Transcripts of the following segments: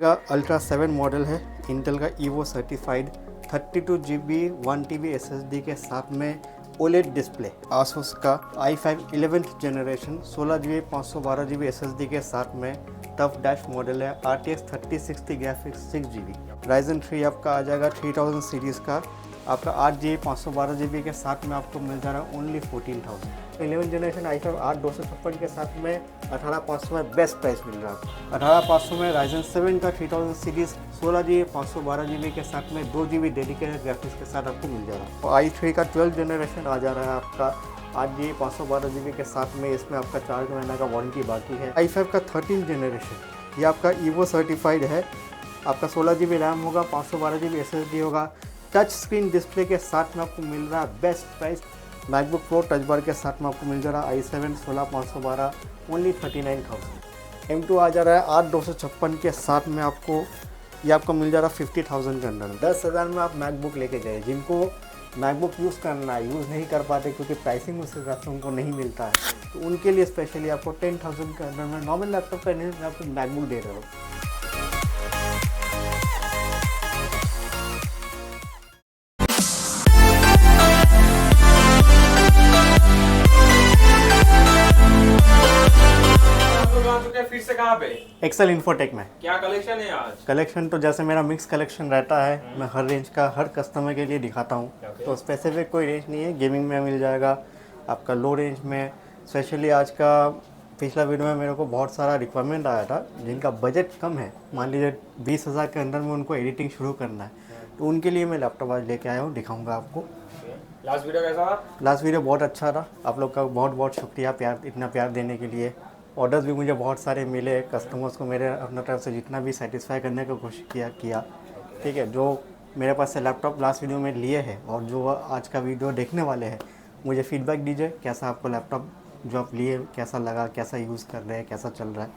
का ultra 7 model है Intel का evo certified 32 GB 1 TB SSD के साथ में OLED डिस्प्ले। आसूस का i5 11th generation 16 GB 512 GB SSD के साथ में टफ डैश मॉडल है। RTX 3060 graphics 6 GB। Ryzen 3 आपका आ जाएगा 3000 सीरीज़ का, आपका 8 GB 512 GB के साथ में आपको मिल जा रहा है ओनली 14,000। 11 जनरेशन i5 8256 के साथ में 18,500 में बेस्ट प्राइस मिल रहा है। 18,500 में Ryzen 7 का 3000 सीरीज़ 16 GB 512 GB के साथ में 2 GB डेडिकेटेड ग्राफिक्स के साथ आपको मिल जा रहा है। और i3 का 12 जनरेशन आ जा रहा है आपका 8 GB 512 GB के साथ में, इसमें आपका 4 महीना का वारंटी बाकी है। i5 का 13 जनरेशन ये आपका ईवो सर्टिफाइड है, आपका 16 GB रैम होगा, 512 GB SSD होगा, टच स्क्रीन डिस्प्ले के साथ में आपको मिल रहा है best price. MacBook pro touch bar के साथ में आपको मिल जा रहा है i7 16512 ओनली 39,000। M2 आ जा रहा है 8256 के साथ में आपको, ये आपको मिल जा रहा है 50,000 के अंदर। 10,000 में आप मैकबुक लेके जाए। जिनको मैकबुक यूज़ करना है, यूज़ नहीं कर पाते क्योंकि प्राइसिंग उस हिसाब से उनको नहीं मिलता है, तो उनके लिए स्पेशली आपको 10,000 के अंदर में नॉर्मल लैपटॉप का नहीं, आपको मैकबुक दे रहे हो। फिर से कहाँ पे? एक्सेल इन्फोटेक में। क्या कलेक्शन है आज? कलेक्शन तो जैसे मेरा मिक्स कलेक्शन रहता है, मैं हर रेंज का हर कस्टमर के लिए दिखाता हूँ। तो स्पेसिफिक कोई रेंज नहीं है, गेमिंग में मिल जाएगा आपका लो रेंज में। स्पेशली आज का पिछला वीडियो में मेरे को बहुत सारा रिक्वायरमेंट आया था जिनका बजट कम है, मान लीजिए 20,000 के अंदर में उनको एडिटिंग शुरू करना है, तो उनके लिए मैं लैपटॉप आज लेके आया हूँ, दिखाऊँगा आपको। लास्ट वीडियो कैसा था? लास्ट वीडियो बहुत अच्छा था, आप लोग का बहुत बहुत शुक्रिया प्यार, इतना प्यार देने के लिए। ऑर्डर्स भी मुझे बहुत सारे मिले, कस्टमर्स को मेरे अपना तरफ से जितना भी सेटिस्फाई करने की कोशिश किया। ठीक है, जो मेरे पास से लैपटॉप लास्ट वीडियो में लिए हैं और जो आज का वीडियो देखने वाले हैं, मुझे फीडबैक दीजिए कैसा आपको लैपटॉप जो आप लिए कैसा लगा, कैसा यूज़ कर रहे हैं, कैसा चल रहा है।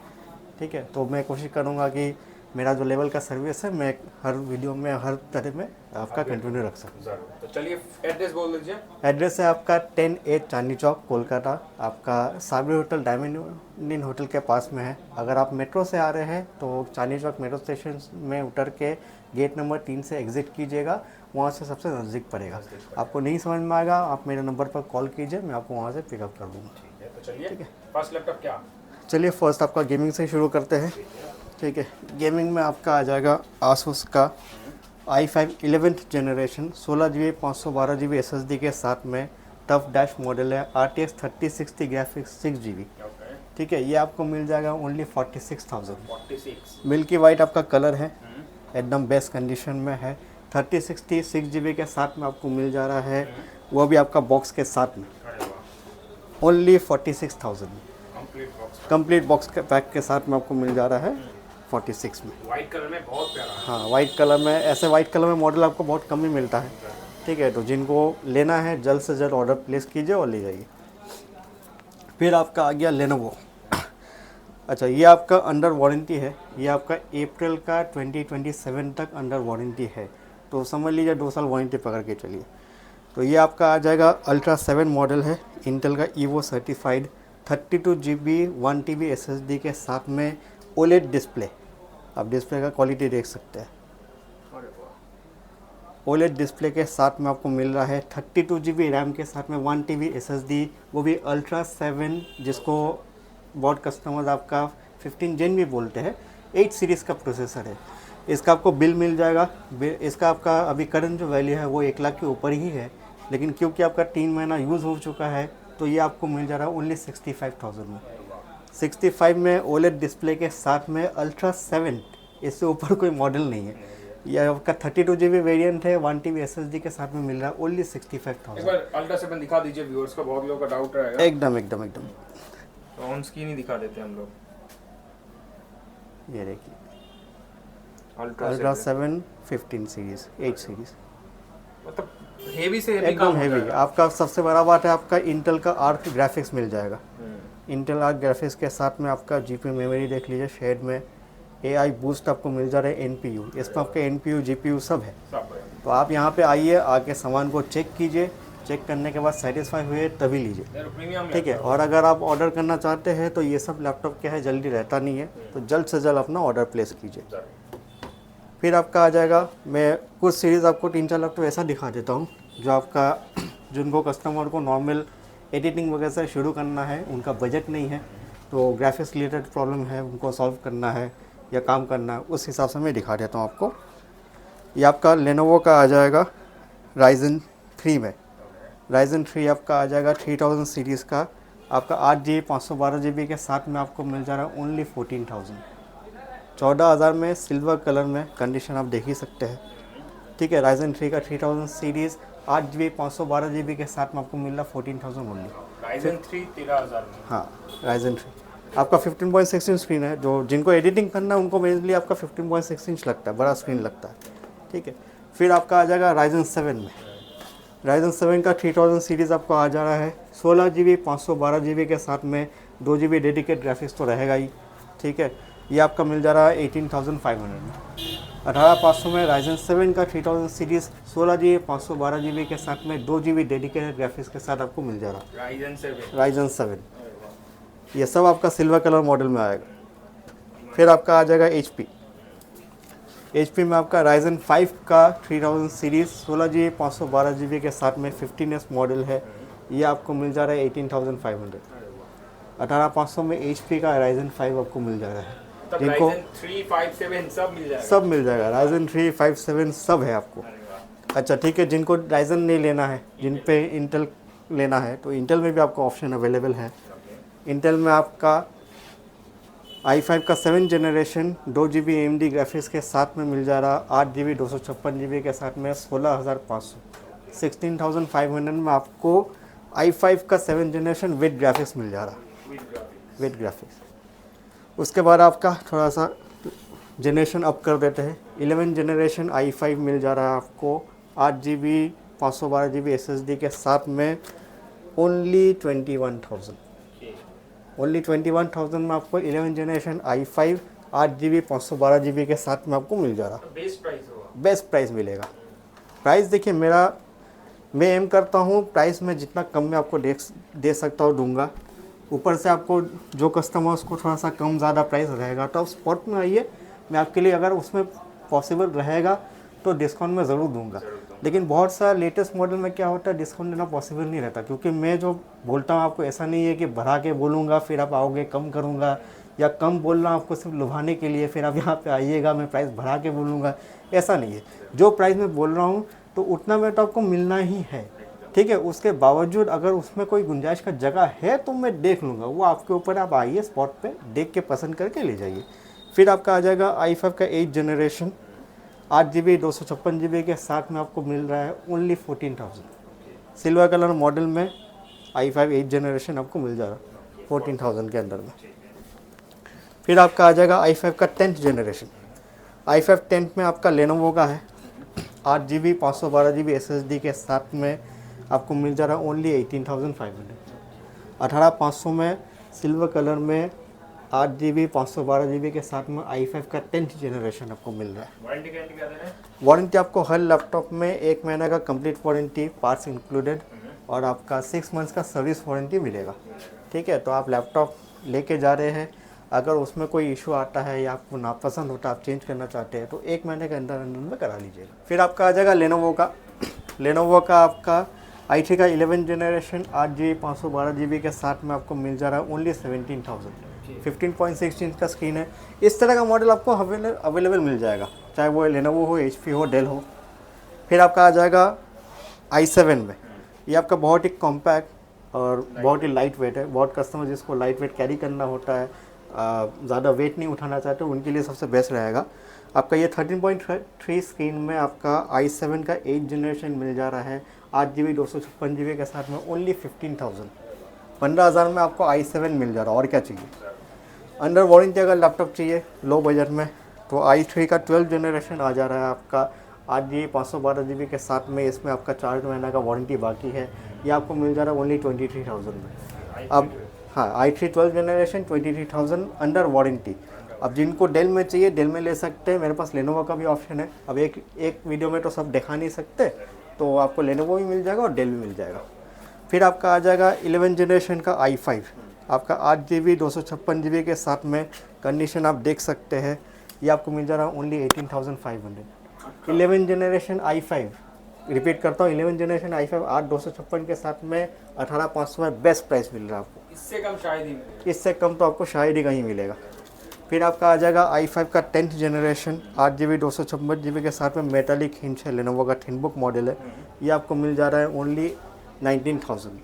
ठीक है, तो मैं कोशिश करूँगा कि मेरा जो लेवल का सर्विस है मैं हर वीडियो में हर तरह में आपका कंटिन्यू रख सकूँ। तो चलिए एड्रेस बोल दीजिए। एड्रेस है आपका 10A चांदनी चौक कोलकाता, आपका Sabri hotel Diamond Inn hotel के पास में है। अगर आप मेट्रो से आ रहे हैं तो चांदनी चौक मेट्रो स्टेशन में उतर के गेट नंबर 3 से एग्जिट कीजिएगा, वहाँ से सबसे नज़दीक पड़ेगा। आपको नहीं समझ में आएगा आप मेरे नंबर पर कॉल कीजिए, मैं आपको वहाँ से पिकअप कर दूँगा। ठीक है, तो चलिए फर्स्ट लैपटॉप क्या? चलिए फर्स्ट आपका गेमिंग से शुरू करते हैं। ठीक है, गेमिंग में आपका आ जाएगा आसूस का i5 11th generation 16 GB 512 GB SSD के साथ में टफ डैश मॉडल है। RTX 3060 graphics 6 GB। ठीक है, ये आपको मिल जाएगा ओनली 46,000। 46 मिल्की वाइट आपका कलर है, एकदम बेस्ट कंडीशन में है। 3060 6 GB के साथ में आपको मिल जा रहा है, वो भी आपका बॉक्स के साथ में ओनली 46,000। कंप्लीट बॉक्स के पैक के साथ में आपको मिल जा रहा है 46 में। वाइट कलर में बहुत प्यारा है। हाँ, वाइट कलर में, ऐसे वाइट कलर में मॉडल आपको बहुत कम ही मिलता है। ठीक है, तो जिनको लेना है जल्द से जल्द ऑर्डर प्लेस कीजिए और ले जाइए। फिर आपका आ गया लेनोवो। अच्छा, ये आपका अंडर वारंटी है, ये आपका अप्रैल का 2027 तक अंडर वारंटी है, तो समझ लीजिए 2 साल वारंटी पकड़ के चलिए। तो ये आपका आ जाएगा अल्ट्रा 7 मॉडल है इंटेल का evo certified 32 GB 1 TB SSD के साथ में OLED डिस्प्ले। आप डिस्प्ले का क्वालिटी देख सकते हैं। OLED डिस्प्ले के साथ में आपको मिल रहा है 32 GB रैम के साथ में 1 TB SSD, वो भी अल्ट्रा 7, जिसको बहुत कस्टमर्स आपका 15 Gen भी बोलते हैं। 8 सीरीज़ का प्रोसेसर है। इसका आपको बिल मिल जाएगा। इसका आपका अभी करंट जो वैल्यू है वो 1 लाख के ऊपर ही है, लेकिन क्योंकि आपका 3 महीना यूज़ हो चुका है तो ये आपको मिल जा रहा है ओनली 65,000 में। 65 में OLED डिस्प्ले के साथ में अल्ट्रा 7, इससे ऊपर कोई मॉडल नहीं है। यह आपका 32 GB वेरिएंट है, 1 TB SSD के साथ में मिल रहा है ओनली 65,000। एक बार अल्ट्रा 7 दिखा दीजिए व्यूअर्स को, बहुत लोगों का डाउट रहेगा। एकदम तो ऑन स्क्रीन ही दिखा देते हैं हम लोग। ये देखिए अल्ट्रा 7 15 सीरीज़ 8 सीरीज़, मतलब हेवी से हेवी एकदम हेवी। आपका सबसे बड़ा बात है आपका इंटेल का आर्क ग्राफिक्स मिल जाएगा। इंटेल आर्क ग्राफिक्स के साथ में आपका GPU मेमोरी देख लीजिए, शेड में AI बूस्ट आपको मिल जा रहा है, NPU, इसमें आपका NPU GPU सब है। तो आप यहाँ पे आइए, आके सामान को चेक कीजिए, चेक करने के बाद सेटिस्फाई हुए तभी लीजिए। ठीक है, और अगर आप ऑर्डर करना चाहते हैं तो ये सब लैपटॉप क्या है जल्दी रहता नहीं है, तो जल्द से जल्द अपना ऑर्डर प्लेस कीजिए। फिर आपका आ जाएगा, मैं कुछ सीरीज़ आपको 3-4 लाख तो ऐसा दिखा देता हूँ जो आपका जिनको कस्टमर को नॉर्मल एडिटिंग वगैरह से शुरू करना है, उनका बजट नहीं है, तो ग्राफिक्स रिलेटेड प्रॉब्लम है, उनको सॉल्व करना है या काम करना है, उस हिसाब से मैं दिखा देता हूँ आपको। ये आपका लेनोवो का आ जाएगा राइजन 3 में। राइजन 3 आपका आ जाएगा 3000 सीरीज़ का, आपका 8GB 512GB के साथ में आपको मिल जा रहा है ओनली 14,000, 14,000 में सिल्वर कलर में, कंडीशन आप देख ही सकते हैं। ठीक है, राइजन 3 का 3000 सीरीज़ 8GB 512GB के साथ में आपको मिल रहा 14,000 ओनली। राइजन 3 13,000 में। हाँ, राइजन 3 आपका 15.6 इंच स्क्रीन है, जो जिनको एडिटिंग करना है उनको मेनली आपका 15.6 इंच लगता है, बड़ा स्क्रीन लगता है। ठीक है, फिर आपका आ जाएगा राइजन 7 में। राइजन 7 का 3000 सीरीज़ आपको आ जा रहा है 16GB 512GB के साथ में 2GB डेडिकेट ग्राफिक्स तो रहेगा ही। ठीक है, ये आपका मिल जा रहा है 18,500 में। 18,500 में राइजन 7 का 3000 सीरीज़ 16GB 512GB के साथ में 2GB डेडिकेटेड ग्राफिक्स के साथ आपको मिल जा रहा है राइजन 7। ये सब आपका सिल्वर कलर मॉडल में आएगा। फिर आपका आ जाएगा HP में आपका राइजन 5 का 3000 सीरीज़ 16GB 512GB के साथ में 15S मॉडल है, ये आपको मिल जा रहा है 18,500। 18,500 में HP का राइजन 5 आपको मिल जा रहा है, जिनको 3 5 7 सब मिल जाएगा। सब मिल जाएगा, राइजन 3 5 7 सब है आपको। अच्छा ठीक है, जिनको राइजन नहीं लेना है, जिन पे इंटेल लेना है, तो इंटेल में भी आपका ऑप्शन अवेलेबल है। इंटेल में आपका i5 का 7 जनरेशन 2GB AMD ग्राफिक्स के साथ में मिल जा रहा 8GB 256GB के साथ में 16,500, 16,500 में आपको i5 का 7 जनरेशन विद ग्राफिक्स मिल जा रहा, विद ग्राफिक्स। उसके बाद आपका थोड़ा सा जनरेशन अप कर देते हैं, 11 जनरेशन i5 मिल जा रहा है आपको 8GB 512GB SSD के साथ में ओनली 21,000, ओनली 21,000 में आपको 11 जनरेशन i5 8GB 512GB के साथ में आपको मिल जा रहा। बेस्ट प्राइस होगा, बेस्ट प्राइस मिलेगा। प्राइस देखिए, मैं एम करता हूँ प्राइस में जितना कम में आपको दे सकता हूँ दूंगा। ऊपर से आपको जो कस्टमर्स को थोड़ा सा कम ज़्यादा प्राइस रहेगा तो आप स्पॉट में आइए, मैं आपके लिए अगर उसमें पॉसिबल रहेगा तो डिस्काउंट मैं ज़रूर दूंगा। लेकिन बहुत सा लेटेस्ट मॉडल में क्या होता है, डिस्काउंट देना पॉसिबल नहीं रहता, क्योंकि मैं जो बोलता हूँ आपको ऐसा नहीं है कि बढ़ा के बोलूँगा फिर आप आओगे, कम करूँगा, या कम बोल रहा हूँ आपको सिर्फ लुभाने के लिए फिर आप यहाँ पे आइएगा मैं प्राइस बढ़ा के बोलूँगा, ऐसा नहीं है। जो प्राइस मैं बोल रहा हूँ तो उतना में तो आपको मिलना ही है। ठीक है, उसके बावजूद अगर उसमें कोई गुंजाइश का जगह है तो मैं देख लूँगा, वो आपके ऊपर, आप आइए स्पॉट पे देख के पसंद करके ले जाइए। फिर आपका आ जाएगा i5 का 8 जनरेशन 8GB 256GB के साथ में आपको मिल रहा है ओनली 14,000, सिल्वर कलर मॉडल में i5 8 जनरेशन आपको मिल जा रहा है 14,000 के अंदर में। फिर आपका आ जाएगा i5 का 10th जनरेशन, i5 10th में आपका लेनोवो का है 8GB 512GB SSD के साथ में आपको मिल जा रहा है ओनली 18,500, 18,500 में सिल्वर कलर में 8GB 512GB के साथ में i5 का 10th जनरेशन आपको मिल रहा है। वारंटी गारंटी क्या दे रहे हैं? वारंटी आपको हर लैपटॉप में 1 महीने का कंप्लीट वारंटी पार्ट्स इंक्लूडेड और आपका 6 मंथ्स का सर्विस वारंटी मिलेगा। ठीक है, तो आप लैपटॉप लेके जा रहे हैं, अगर उसमें कोई इशू आता है या आपको नापसंद होता है, आप चेंज करना चाहते हैं, तो 1 महीने के अंदर अंदर में करा लीजिएगा। फिर आपका आ जाएगा लेनोवो का आपका i3 का 11 जनरेशन 8GB 512GB के साथ में आपको मिल जा रहा है ओनली 17,000, 15.6 इंच का स्क्रीन है। इस तरह का मॉडल आपको अवेलेबल मिल जाएगा, चाहे वो लेनोवो हो, HP हो, डेल हो। फिर आपका आ जाएगा i7 में, ये आपका बहुत ही कॉम्पैक्ट और बहुत ही लाइट वेट है। बहुत कस्टमर जिसको लाइट वेट कैरी करना होता है, ज़्यादा वेट नहीं उठाना चाहते, उनके लिए सबसे बेस्ट रहेगा। आपका ये 13.3 स्क्रीन में आपका i7 का 8 जनरेशन मिल जा रहा है 8GB 256GB के साथ में ओनली 15,000, 15,000 में आपको i7 मिल जा रहा है। और क्या चाहिए? अंडर वारंटी अगर लैपटॉप चाहिए लो बजट में तो i3 का 12 जनरेशन आ जा रहा है आपका 8GB 512GB के साथ में, इसमें आपका 4 महीना का वारंटी बाकी है, ये आपको मिल जा रहा है ओनली 23,000 में। अब हाँ, i3 12 जनरेशन 23,000 अंडर वारंटी। अब जिनको डेल में चाहिए डेल में ले सकते हैं, मेरे पास लेनोवो का भी ऑप्शन है। अब एक वीडियो में तो सब दिखा नहीं सकते, तो आपको लेनोवो भी मिल जाएगा और डेल भी मिल जाएगा। फिर आपका आ जाएगा 11 जनरेशन का i5 आपका 8GB 256GB के साथ में, कंडीशन आप देख सकते हैं, ये आपको मिल जा रहा है ओनली 18,500। 11 जनरेशन i5, रिपीट करता हूँ, 11 जनरेशन i5 8/256 के साथ में 18,500 में बेस्ट प्राइस मिल रहा है आपको। इससे कम शायद ही मिलेगा। इससे कम तो आपको शायद ही कहीं मिलेगा। फिर आपका आ जाएगा i5 का 10th जनरेशन 8GB 256GB के साथ में मेटालिक हिंज है, लेनोवो का थिनबुक मॉडल है। ये आपको मिल जा रहा है ओनली 19,000,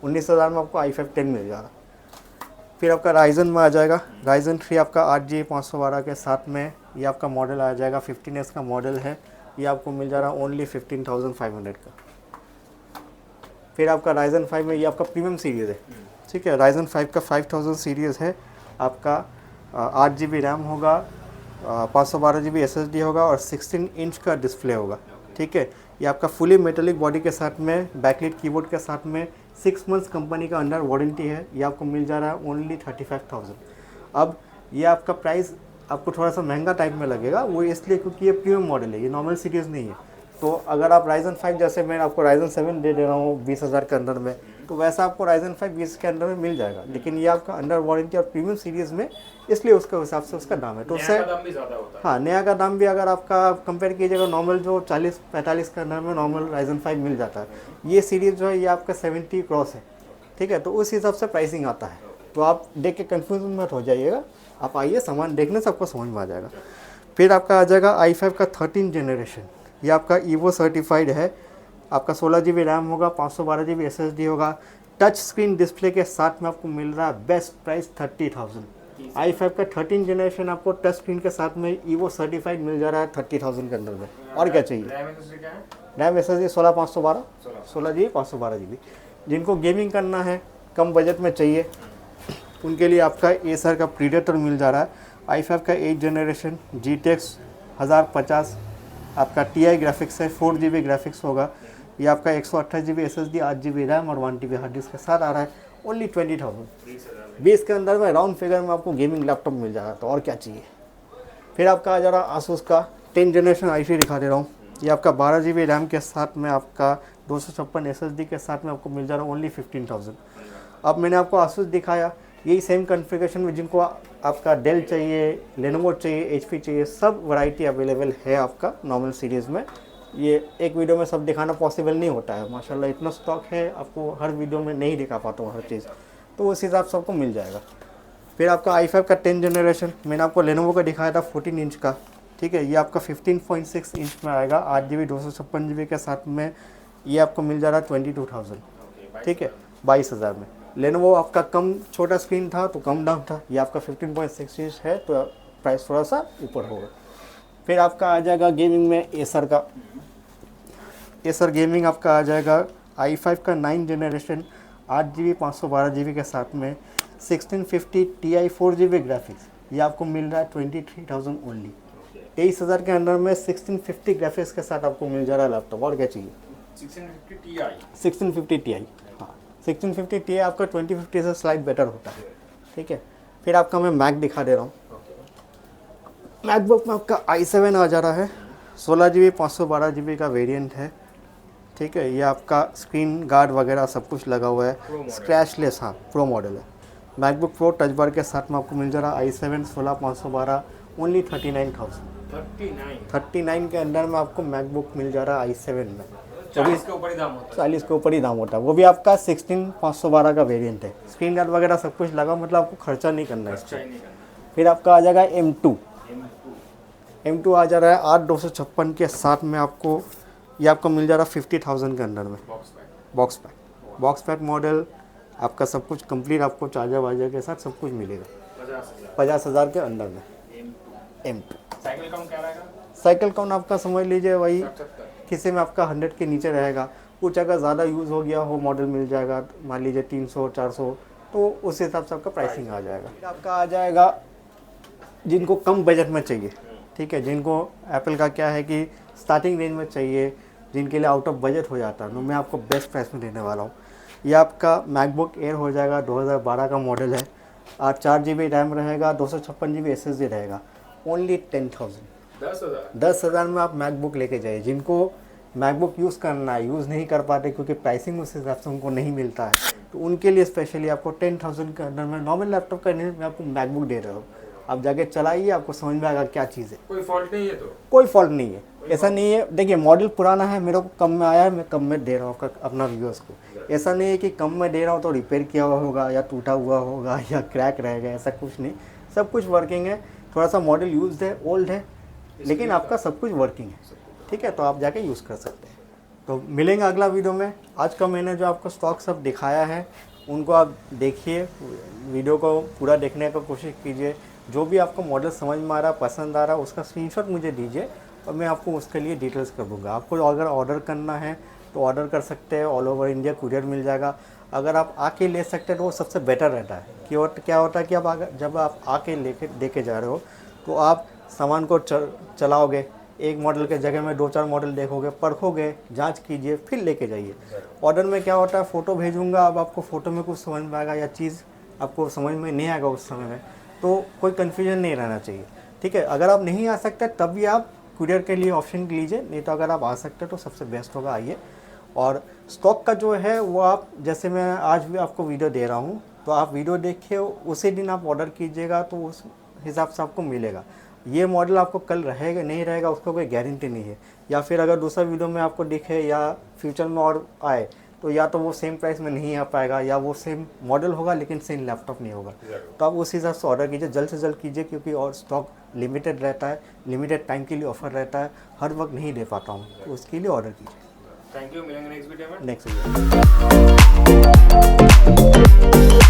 19,000 में आपको i5 10 मिल जा रहा है। फिर आपका राइजन में आ जाएगा, राइजन 3 आपका 8GB 512 के साथ में ये आपका मॉडल आ जाएगा, 15S का मॉडल है। ये आपको मिल जा रहा है ओनली 15,500 का। फिर आपका राइजन 5 में ये आपका प्रीमियम सीरीज़ है, ठीक है। राइजन 5 का 5000 सीरीज़ है, आपका 8GB रैम होगा, 512GB SSD होगा और 16 इंच का डिस्प्ले होगा, ठीक है। ये आपका फुली मेटेलिक बॉडी के साथ में बैकलाइट कीबोर्ड के साथ में 6 मंथ्स कंपनी का अंडर वारंटी है। ये आपको मिल जा रहा है ओनली 35,000। अब ये आपका प्राइस आपको थोड़ा सा महंगा टाइप में लगेगा, वो इसलिए क्योंकि ये प्रीमियम मॉडल है, ये नॉर्मल सीरीज़ नहीं है। तो अगर आप राइजन 5 जैसे मैं आपको राइजन 7 दे रहा हूँ 20,000 के अंदर में, तो वैसा आपको राइजन 5 20 के अंदर में मिल जाएगा। लेकिन ये आपका अंडर वारंटी और प्रीमियम सीरीज़ में, इसलिए उसके हिसाब से उसका दाम है। तो उससे नया का दाम भी ज़्यादा होता है। हाँ, नया का दाम भी अगर आपका कंपेयर कीजिएगा नॉर्मल जो 40-45 के अंदर में नॉर्मल राइजन 5 मिल जाता है, ये सीरीज़ जो है ये आपका 70 क्रॉस है, ठीक है। तो उस हिसाब से प्राइसिंग आता है। तो आप देख के कन्फ्यूज मत हो जाइएगा, आप आइए सामान देखने से आपको समझ में आ जाएगा। फिर आपका आ जाएगा i5 का 13 जनरेशन, ये आपका ईवो सर्टिफाइड है। आपका 16GB रैम होगा, 512GB SSD होगा, टच स्क्रीन डिस्प्ले के साथ में आपको मिल रहा है बेस्ट प्राइस 30,000। i5 का 13 जनरेशन आपको टच स्क्रीन के साथ में ईवो सर्टिफाइड मिल जा रहा है 30,000 के अंदर में। और क्या चाहिए? रैम SSD क्या है? RAM SSD 16/512, 16GB 512GB। जिनको गेमिंग करना है, कम बजट में चाहिए, उनके लिए आपका एसर का प्रीडेटर मिल जा रहा है। i5 का 8 जनरेशन GTX 1050 आपका TI ग्राफिक्स है, 4GB ग्राफिक्स होगा। ये आपका 128GB SSD, 8GB रैम और 1TB हार्ड डिस्क के साथ आ रहा है। ओनली 20,000, 20 के अंदर में राउंड फिगर में आपको गेमिंग लैपटॉप मिल जा रहा है। तो और क्या चाहिए? फिर आपका आ जा रहा Asus का 10 जनरेशन i3 दिखा दे रहा हूँ। ये आपका 12GB रैम के साथ में आपका 256 SSD के साथ में आपको मिल जा रहा है ओनली 15,000। अब मैंने आपको Asus दिखाया, यही सेम कॉन्फ़िगरेशन में जिनको आपका डेल चाहिए, लेनोवो चाहिए, HP चाहिए, सब वैरायटी अवेलेबल है आपका नॉर्मल सीरीज़ में। ये एक वीडियो में सब दिखाना पॉसिबल नहीं होता है, माशाल्लाह इतना स्टॉक है, आपको हर वीडियो में नहीं दिखा पाता हूँ हर चीज़, तो उस हिसाब से आपको मिल जाएगा। फिर आपका i5 का 10 जनरेशन मैंने आपको लेनोवो का दिखाया था 14 इंच का, ठीक है। ये आपका 15.6 इंच में आएगा, 8GB 256GB के साथ में। ये आपको मिल जा रहा है 22,000, ठीक है, 22,000 में। लेनोवो आपका कम छोटा स्क्रीन था तो कम दाम था, ये आपका 15.6 इंच है तो प्राइस थोड़ा सा ऊपर होगा। फिर आपका आ जाएगा गेमिंग में एसर का, एसर गेमिंग आपका आ जाएगा i5 का 9 जनरेशन 8GB 512GB के साथ में 1650 Ti 4GB ग्राफिक्स। ये आपको मिल रहा है 23,000 ओनली, 23,000 के अंदर में 1650 ग्राफिक्स के साथ आपको मिल जा रहा है लैपटॉप। और क्या चाहिए? 1650 Ti, हाँ 1650 Ti आपका 2050 से स्लाइड बेटर होता है, ठीक है। फिर आपका मैं मैक दिखा दे रहा हूँ। मैकबुक में आपका i7 आ जा रहा है, 16GB 512GB का वेरिएंट है, ठीक है। ये आपका स्क्रीन गार्ड वगैरह सब कुछ लगा हुआ है, स्क्रैचलेस, हाँ प्रो मॉडल है। मैकबुक प्रो टच बार के साथ में आपको मिल जा रहा है i7 16512 ओनली 39,000। 39 के अंदर में आपको मैकबुक मिल जा रहा है i7 में। 40 के ऊपर ही दाम होता है। 40 के ऊपर ही दाम होता है, वो भी आपका 16512 का वेरिएंट है, स्क्रीन गार्ड वगैरह सब कुछ लगा, मतलब आपको खर्चा नहीं करना है इसका। फिर आपका आ जाएगा M2 आ जा रहा है 8/256 के साथ में आपको, ये आपको मिल जा रहा है 50,000 के अंदर में। बॉक्स पैक मॉडल आपका सब कुछ कंप्लीट, आपको चार्जर वार्जर के साथ सब कुछ मिलेगा 50,000 के अंदर में। M2 साइकिल काउंट क्या रहेगा? साइकिल काउंट आपका समझ लीजिए वही, किसी में आपका 100 के नीचे रहेगा, कुछ अगर ज़्यादा यूज़ हो गया हो मॉडल मिल जाएगा, मान लीजिए 300-400, तो उस हिसाब से आपका प्राइसिंग आ जाएगा। फिर आपका आ जाएगा जिनको कम बजट में चाहिए, ठीक है, जिनको एप्पल का क्या है कि स्टार्टिंग रेंज में चाहिए, जिनके लिए आउट ऑफ बजट हो जाता है, तो मैं आपको बेस्ट प्राइस में देने वाला हूँ। ये आपका मैकबुक एयर हो जाएगा, 2012 का मॉडल है, 4GB रैम रहेगा, 256GB SSD रहेगा, ओनली 10,000। 10,000 में आप मैकबुक लेके जाइए। जिनको मैकबुक यूज़ करना है, यूज़ नहीं कर पाते क्योंकि प्राइसिंग उस हिसाब से उनको नहीं मिलता है, तो उनके लिए स्पेशली आपको 10,000 के अंदर में नॉर्मल लैपटॉप का नहीं, मैं आपको मैकबुक दे रहा हूँ। आप जाके चलाइए, आपको समझ में आएगा क्या चीज़ है। कोई फॉल्ट नहीं है तो? कोई फॉल्ट नहीं है, ऐसा नहीं है। देखिए मॉडल पुराना है, मेरे को कम में आया है, मैं कम में दे रहा हूँ अपना व्यूअर्स को। ऐसा नहीं है कि कम में दे रहा हूँ तो रिपेयर किया हुआ होगा या टूटा हुआ होगा या क्रैक रहेगा, ऐसा कुछ नहीं। सब कुछ वर्किंग है, थोड़ा सा मॉडल यूज्ड है, ओल्ड है, लेकिन आपका सब कुछ वर्किंग है, ठीक है। तो आप जाके यूज़ कर सकते हैं। तो मिलेंगे अगला वीडियो में। आज का मैंने जो आपको स्टॉक सब दिखाया है उनको आप देखिए, वीडियो को पूरा देखने का कोशिश कीजिए। जो भी आपको मॉडल समझ में आ रहा, पसंद आ रहा, उसका स्क्रीनशॉट मुझे दीजिए और मैं आपको उसके लिए डिटेल्स कर दूँगा। आपको अगर ऑर्डर करना है तो ऑर्डर कर सकते हैं, ऑल ओवर इंडिया कुरियर मिल जाएगा। अगर आप आके ले सकते हैं तो वो सबसे बेटर रहता है कि क्या होता है कि जब आप आके लेके जा रहे हो तो आप सामान को चलाओगे, एक मॉडल के जगह में 2-4 मॉडल देखोगे, परखोगे, जांच कीजिए, फिर लेके जाइए। ऑर्डर में क्या होता है, फ़ोटो भेजूंगा, अब आपको फ़ोटो में कुछ समझ में आएगा या चीज़ आपको समझ में नहीं आएगा उस समय में, तो कोई कन्फ्यूजन नहीं रहना चाहिए, ठीक है। अगर आप नहीं आ सकते तब भी आप कुरियर के लिए ऑप्शन लीजिए, नहीं तो अगर आप आ सकते हैं तो सबसे बेस्ट होगा, आइए। और स्टॉक का जो है वो आप, जैसे मैं आज भी आपको वीडियो दे रहा हूँ, तो आप वीडियो देखिए, उसी दिन आप ऑर्डर कीजिएगा तो उस हिसाब से आपको मिलेगा। ये मॉडल आपको कल रहेगा नहीं रहेगा उसका कोई गारंटी नहीं है। या फिर अगर दूसरा वीडियो में आपको दिखे या फ्यूचर में और आए तो या तो वो सेम प्राइस में नहीं आ पाएगा या वो सेम मॉडल होगा लेकिन सेम लैपटॉप नहीं होगा। तो आप उस हिसाब से ऑर्डर कीजिए, जल्द से जल्द कीजिए, क्योंकि और स्टॉक लिमिटेड रहता है, लिमिटेड टाइम के लिए ऑफर रहता है, हर वक्त नहीं दे पाता हूँ, तो उसके लिए ऑर्डर कीजिए। थैंक यू, मिलेंगे नेक्स्ट वीडियो में। Next video.